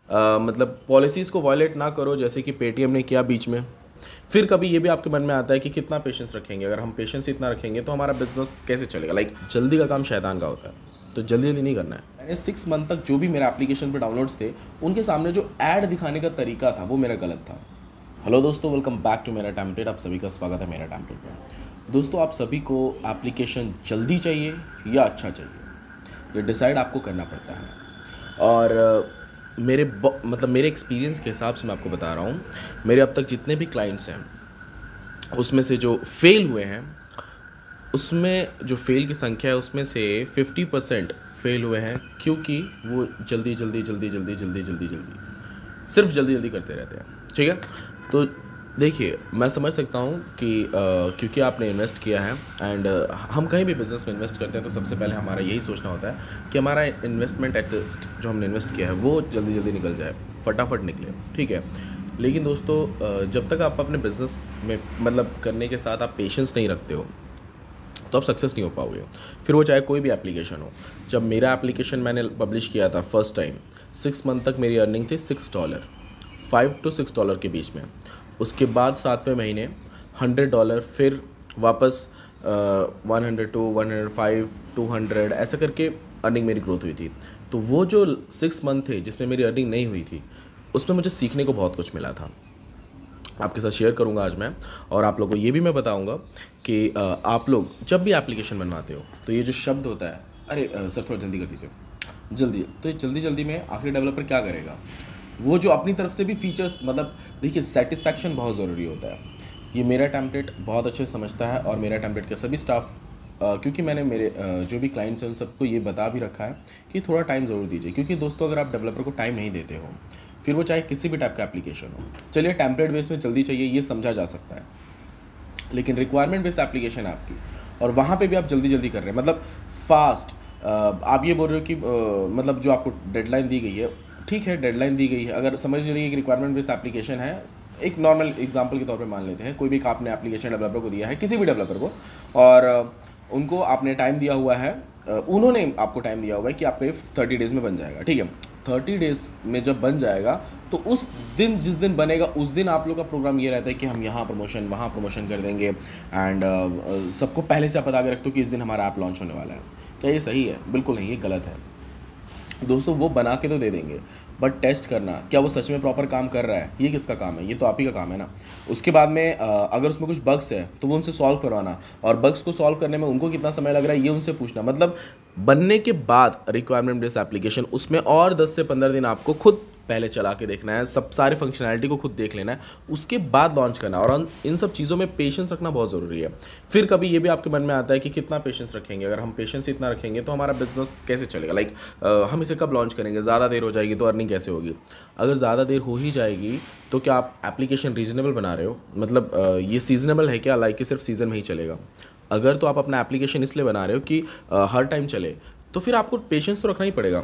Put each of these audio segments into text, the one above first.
मतलब पॉलिसीज़ को वॉयलेट ना करो, जैसे कि पेटीएम ने किया बीच में। फिर कभी ये भी आपके मन में आता है कि कितना पेशेंस रखेंगे, अगर हम पेशेंस इतना रखेंगे तो हमारा बिजनेस कैसे चलेगा। लाइक जल्दी का काम शैतान का होता है, तो जल्दी जल्दी नहीं करना है। मैंने 6 मंथ तक जो भी मेरे एप्लीकेशन पे डाउनलोड्स थे, उनके सामने जो ऐड दिखाने का तरीका था वो मेरा गलत था। हेलो दोस्तों, वेलकम बैक टू मेरा टेम्पलेट। आप सभी का स्वागत है मेरा टेम्पलेट पर। दोस्तों, आप सभी को एप्लीकेशन जल्दी चाहिए या अच्छा चाहिए, ये डिसाइड आपको करना पड़ता है। और मेरे एक्सपीरियंस के हिसाब से मैं आपको बता रहा हूँ, मेरे अब तक जितने भी क्लाइंट्स हैं उसमें से जो फेल हुए हैं, उसमें जो फेल की संख्या है उसमें से 50% फेल हुए हैं क्योंकि वो जल्दी सिर्फ जल्दी करते रहते हैं। ठीक है, तो देखिए, मैं समझ सकता हूँ कि क्योंकि आपने इन्वेस्ट किया है एंड हम कहीं भी बिज़नेस में इन्वेस्ट करते हैं तो सबसे पहले हमारा यही सोचना होता है कि हमारा इन्वेस्टमेंट एटलीस्ट जो हमने इन्वेस्ट किया है वो जल्दी निकल जाए, फटाफट निकले। ठीक है, लेकिन दोस्तों, जब तक आप अपने बिज़नेस में मतलब करने के साथ आप पेशेंस नहीं रखते हो तो आप सक्सेस नहीं हो पाओगे, फिर वो चाहे कोई भी एप्लीकेशन हो। जब मेरा एप्लीकेशन मैंने पब्लिश किया था फर्स्ट टाइम, 6 मंथ तक मेरी अर्निंग थी $6, $5 to $6 के बीच में। उसके बाद 7वें महीने $100, फिर वापस 100 to 105 200 ऐसा करके अर्निंग मेरी ग्रोथ हुई थी। तो वो जो 6 मंथ थे जिसमें मेरी अर्निंग नहीं हुई थी, उसमें मुझे सीखने को बहुत कुछ मिला था। आपके साथ शेयर करूंगा आज मैं, और आप लोगों को ये भी मैं बताऊंगा कि आप लोग जब भी एप्लीकेशन बनवाते हो तो ये जो शब्द होता है, अरे सर थोड़ा जल्दी कर दीजिए, जल्दी, तो जल्दी में आखिर डेवलपर क्या करेगा, वो जो अपनी तरफ से भी फीचर्स, मतलब देखिए, सेटिस्फैक्शन बहुत ज़रूरी होता है। ये मेरा टेम्पलेट बहुत अच्छे से समझता है, और मेरा टेम्पलेट के सभी स्टाफ, क्योंकि मैंने मेरे जो भी क्लाइंट्स हैं उन सबको ये बता भी रखा है कि थोड़ा टाइम ज़रूर दीजिए, क्योंकि दोस्तों अगर आप डेवलपर को टाइम नहीं देते हो, फिर वो चाहे किसी भी टाइप का एप्लीकेशन हो, चलिए टेम्पलेट बेस में जल्दी चाहिए ये समझा जा सकता है, लेकिन रिक्वायरमेंट बेस एप्लीकेशन है आपकी और वहाँ पे भी आप जल्दी कर रहे हैं, मतलब फास्ट। आप ये बोल रहे हो कि मतलब जो आपको डेडलाइन दी गई है, ठीक है डेडलाइन दी गई है, अगर समझ लीजिए एक रिक्वायरमेंट बेस एप्लीकेशन है, एक नॉर्मल एग्जांपल के तौर पे मान लेते हैं, कोई भी आपने एप्लीकेशन डेवलपर को दिया है, किसी भी डेवलपर को, और उनको आपने टाइम दिया हुआ है, उन्होंने आपको टाइम दिया हुआ है कि आपका 30 डेज़ में बन जाएगा। ठीक है, 30 डेज़ में जब बन जाएगा तो उस दिन, जिस दिन बनेगा उस दिन आप लोग का प्रोग्राम ये रहता है कि हम यहाँ प्रमोशन वहाँ प्रमोशन कर देंगे, एंड सबको पहले से आप बता के रखते हो कि इस दिन हमारा ऐप लॉन्च होने वाला है। क्या ये सही है? बिल्कुल नहीं, ये गलत है दोस्तों। वो बना के तो दे देंगे, बट टेस्ट करना क्या वो सच में प्रॉपर काम कर रहा है, ये किसका काम है? ये तो आप ही का काम है ना। उसके बाद में अगर उसमें कुछ बग्स है तो वो उनसे सॉल्व करवाना, और बग्स को सॉल्व करने में उनको कितना समय लग रहा है ये उनसे पूछना। मतलब बनने के बाद रिक्वायरमेंट बेस्ड एप्लीकेशन, उसमें और 10 से 15 दिन आपको खुद पहले चला के देखना है, सब सारे फंक्शनैलिटी को खुद देख लेना है, उसके बाद लॉन्च करना है। और इन सब चीज़ों में पेशेंस रखना बहुत ज़रूरी है। फिर कभी ये भी आपके मन में आता है कि कितना पेशेंस रखेंगे, अगर हम पेशेंस इतना रखेंगे तो हमारा बिजनेस कैसे चलेगा। लाइक हम इसे कब लॉन्च करेंगे, ज़्यादा देर हो जाएगी तो अर्निंग कैसे होगी। अगर ज़्यादा देर हो ही जाएगी तो क्या आप एप्लीकेशन रीजनेबल बना रहे हो, मतलब ये सीजनेबल है क्या, लाइक कि सिर्फ सीज़न में ही चलेगा। अगर तो आप अपना एप्लीकेशन इसलिए बना रहे हो कि हर टाइम चले, तो फिर आपको पेशेंस तो रखना ही पड़ेगा।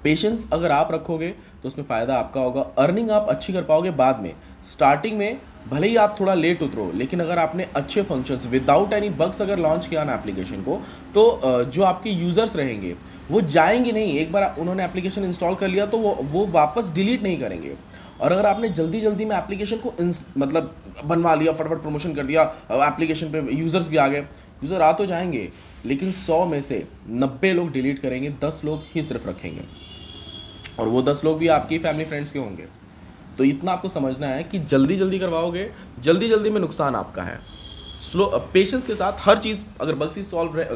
पेशेंस अगर आप रखोगे तो उसमें फ़ायदा आपका होगा, अर्निंग आप अच्छी कर पाओगे बाद में। स्टार्टिंग में भले ही आप थोड़ा लेट उतरो, लेकिन अगर आपने अच्छे फंक्शंस विदाउट एनी बग्स अगर लॉन्च किया ना एप्लीकेशन को, तो जो आपके यूज़र्स रहेंगे वो जाएंगे नहीं। एक बार उन्होंने एप्लीकेशन इंस्टॉल कर लिया तो वो वापस डिलीट नहीं करेंगे। और अगर आपने जल्दी में एप्लीकेशन को मतलब बनवा लिया, फटाफट प्रमोशन कर दिया, एप्लीकेशन पे यूज़र्स भी आ गए, यूज़र आ तो जाएंगे, लेकिन 100 में से 90 लोग डिलीट करेंगे, 10 लोग ही सिर्फ रखेंगे, और वो 10 लोग भी आपकी फैमिली फ्रेंड्स के होंगे। तो इतना आपको समझना है कि जल्दी करवाओगे, जल्दी में नुकसान आपका है। स्लो पेशेंस के साथ हर चीज़, अगर बग्स ही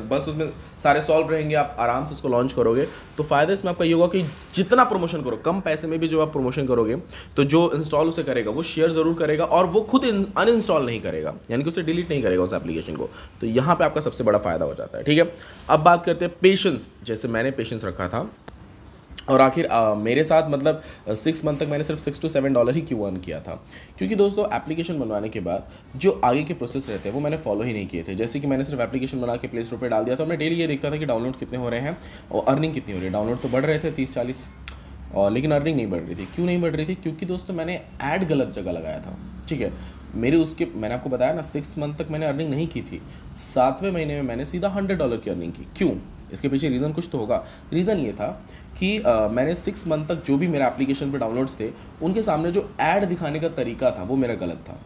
बस उसमें सारे सॉल्व रहेंगे, आप आराम से उसको लॉन्च करोगे, तो फ़ायदा इसमें आपका ये होगा कि जितना प्रमोशन करो, कम पैसे में भी जो आप प्रमोशन करोगे, तो जो इंस्टॉल उसे करेगा वो शेयर ज़रूर करेगा, और वो खुद अनइंस्टॉल नहीं करेगा, यानी कि उसे डिलीट नहीं करेगा उस एप्लीकेशन को। तो यहाँ पर आपका सबसे बड़ा फ़ायदा हो जाता है। ठीक है, अब बात करते हैं पेशेंस। जैसे मैंने पेशेंस रखा था, और आखिर मेरे साथ मतलब 6 मंथ तक मैंने सिर्फ $6 to $7 ही क्यों अर्न किया था, क्योंकि दोस्तों एप्लीकेशन बनवाने के बाद जो आगे के प्रोसेस रहते हैं वो मैंने फॉलो ही नहीं किए थे। जैसे कि मैंने सिर्फ एप्लीकेशन बना के प्ले स्टोर पे डाल दिया, तो मैं डेली ये देखता था कि डाउनलोड कितने हो रहे हैं और अर्निंग कितनी हो रही है। डाउनलोड तो बढ़ रहे थे 30-40, और लेकिन अर्निंग नहीं बढ़ रही थी। क्यों नहीं बढ़ रही थी? क्योंकि दोस्तों मैंने ऐड गलत जगह लगाया था। ठीक है, मैंने आपको बताया ना, 6 मंथ तक मैंने अर्निंग नहीं की थी, 7वें महीने में मैंने सीधा $100 की अर्निंग की। क्यों? इसके पीछे रीज़न कुछ तो होगा। रीज़न ये था कि मैंने 6 मंथ तक जो भी मेरा एप्लीकेशन पे डाउनलोड्स थे, उनके सामने जो ऐड दिखाने का तरीका था वो मेरा गलत था।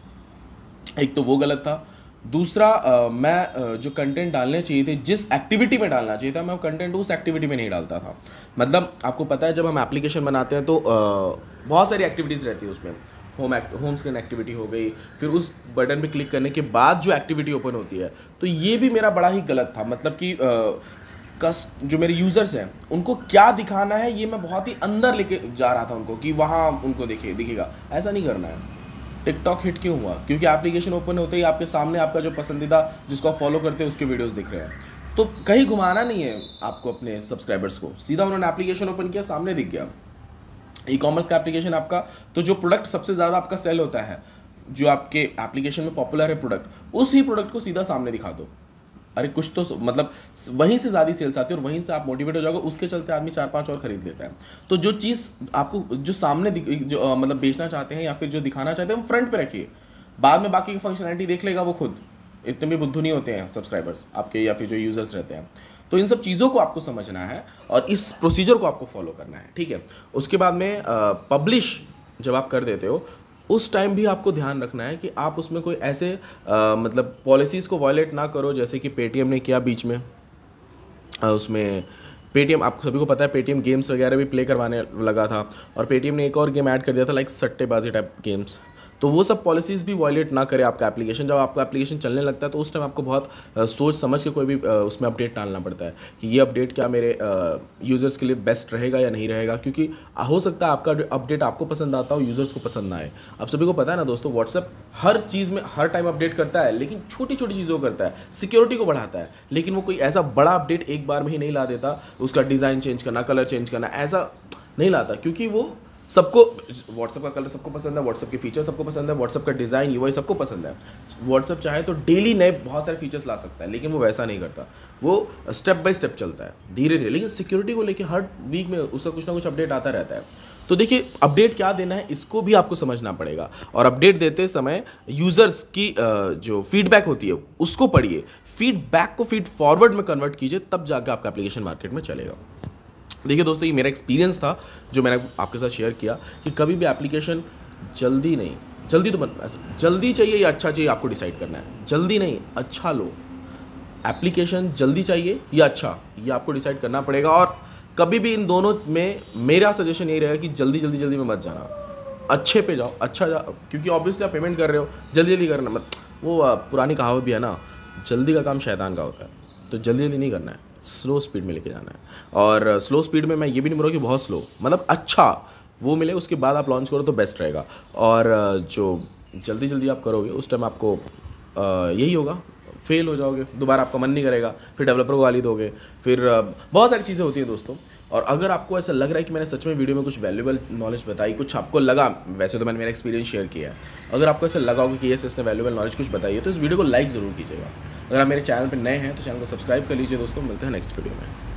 एक तो वो गलत था, दूसरा मैं जो कंटेंट डालने चाहिए थे, जिस एक्टिविटी में डालना चाहिए था, मैं वो कंटेंट उस एक्टिविटी में नहीं डालता था। मतलब आपको पता है जब हम एप्लीकेशन बनाते हैं तो बहुत सारी एक्टिविटीज़ रहती है उसमें। होम स्क्रीन एक्टिविटी हो गई, फिर उस बटन पे क्लिक करने के बाद जो एक्टिविटी ओपन होती है, तो ये भी मेरा बड़ा ही गलत था। मतलब कि जो मेरे यूज़र्स हैं उनको क्या दिखाना है ये मैं बहुत ही अंदर लेके जा रहा था उनको, कि वहाँ उनको दिखेगा। ऐसा नहीं करना है। टिकटॉक हिट क्यों हुआ? क्योंकि एप्लीकेशन ओपन होते ही आपके सामने आपका जो पसंदीदा जिसको आप फॉलो करते हैं उसके वीडियोस दिख रहे हैं। तो कहीं घुमाना नहीं है आपको अपने सब्सक्राइबर्स को, सीधा उन्होंने एप्लीकेशन ओपन किया, सामने दिख गया। ई कॉमर्स का एप्लीकेशन आपका, तो जो प्रोडक्ट सबसे ज़्यादा आपका सेल होता है, जो आपके एप्लीकेशन में पॉपुलर है प्रोडक्ट, उस ही प्रोडक्ट को सीधा सामने दिखा दो। अरे कुछ तो मतलब वहीं से ज़्यादा सेल्स आती है और वहीं से आप मोटिवेट हो जाओगे, उसके चलते आदमी 4-5 और खरीद लेता है। तो जो चीज़ आपको जो सामने जो मतलब बेचना चाहते हैं या फिर जो दिखाना चाहते हैं वो फ्रंट पे रखिए, बाद में बाकी की फंक्शनैलिटी देख लेगा वो खुद। इतने भी बुद्धू नहीं होते हैं सब्सक्राइबर्स आपके या फिर जो यूज़र्स रहते हैं। तो इन सब चीज़ों को आपको समझना है और इस प्रोसीजर को आपको फॉलो करना है, ठीक है। उसके बाद में पब्लिश जब आप कर देते हो उस टाइम भी आपको ध्यान रखना है कि आप उसमें कोई ऐसे मतलब पॉलिसीज़ को वायलेट ना करो, जैसे कि पेटीएम ने किया बीच में। उसमें पेटीएम, आपको सभी को पता है, पेटीएम गेम्स वगैरह भी प्ले करवाने लगा था और पेटीएम ने एक और गेम ऐड कर दिया था लाइक सट्टेबाजी टाइप गेम्स। तो वो सब पॉलिसीज़ भी वायलेट ना करे आपका एप्लीकेशन। जब आपका एप्लीकेशन चलने लगता है तो उस टाइम आपको बहुत सोच समझ के कोई भी उसमें अपडेट डालना पड़ता है कि ये अपडेट क्या मेरे यूज़र्स के लिए बेस्ट रहेगा या नहीं रहेगा, क्योंकि हो सकता है आपका अपडेट आपको पसंद आता हो, यूज़र्स को पसंद ना आए। आप सभी को पता है ना दोस्तों, व्हाट्सएप हर चीज़ में हर टाइम अपडेट करता है, लेकिन छोटी छोटी चीज़ों को करता है, सिक्योरिटी को बढ़ाता है, लेकिन वो कोई ऐसा बड़ा अपडेट एक बार में ही नहीं ला देता। उसका डिज़ाइन चेंज करना, कलर चेंज करना, ऐसा नहीं लाता, क्योंकि वो सबको व्हाट्सएप का कलर सबको पसंद है, व्हाट्सएप के फीचर सबको पसंद है, व्हाट्सएप का डिज़ाइन यूआई सबको पसंद है। व्हाट्सएप चाहे तो डेली नए बहुत सारे फीचर्स ला सकता है, लेकिन वो वैसा नहीं करता, वो स्टेप बाय स्टेप चलता है, धीरे धीरे। लेकिन सिक्योरिटी को लेकर हर वीक में उसका कुछ ना कुछ अपडेट आता रहता है। तो देखिए, अपडेट क्या देना है इसको भी आपको समझना पड़ेगा, और अपडेट देते समय यूज़र्स की जो फीडबैक होती है उसको पढ़िए, फीडबैक को फीड फॉरवर्ड में कन्वर्ट कीजिए, तब जाकर आपका एप्लीकेशन मार्केट में चलेगा। देखिए दोस्तों, ये मेरा एक्सपीरियंस था जो मैंने आपके साथ शेयर किया कि कभी भी एप्लीकेशन जल्दी नहीं, जल्दी तो जल्दी चाहिए या अच्छा चाहिए आपको डिसाइड करना है। जल्दी नहीं, अच्छा लो। एप्लीकेशन जल्दी चाहिए या अच्छा, ये आपको डिसाइड करना पड़ेगा। और कभी भी इन दोनों में मेरा सजेशन यही रहेगा कि जल्दी में मत जाना, अच्छे पे जाओ, अच्छा जाओ, क्योंकि ऑब्वियसली आप पेमेंट कर रहे हो, जल्दी करना मत। वो पुरानी कहावत भी है ना, जल्दी का काम शैतान का होता है। तो जल्दी नहीं करना है, स्लो स्पीड में लेके जाना है। और स्लो स्पीड में मैं ये भी नहीं बोल रहा कि बहुत स्लो, मतलब अच्छा वो मिले, उसके बाद आप लॉन्च करो तो बेस्ट रहेगा। और जो जल्दी आप करोगे उस टाइम आपको यही होगा, फेल हो जाओगे, दोबारा आपका मन नहीं करेगा, फिर डेवलपर को गाली दोगे, फिर बहुत सारी चीज़ें होती हैं दोस्तों। और अगर आपको ऐसा लग रहा है कि मैंने सच में वीडियो में कुछ वैल्यूएबल नॉलेज बताई, कुछ आपको लगा, वैसे तो मैंने मेरा एक्सपीरियंस शेयर किया है, अगर आपको ऐसा लगा होगा कि ये इसने वैल्यूएबल नॉलेज कुछ बताई है, तो इस वीडियो को लाइक ज़रूर कीजिएगा। अगर आप मेरे चैनल पर नए हैं तो चैनल को सब्सक्राइब कर लीजिए दोस्तों। मिलते हैं नेक्स्ट वीडियो में।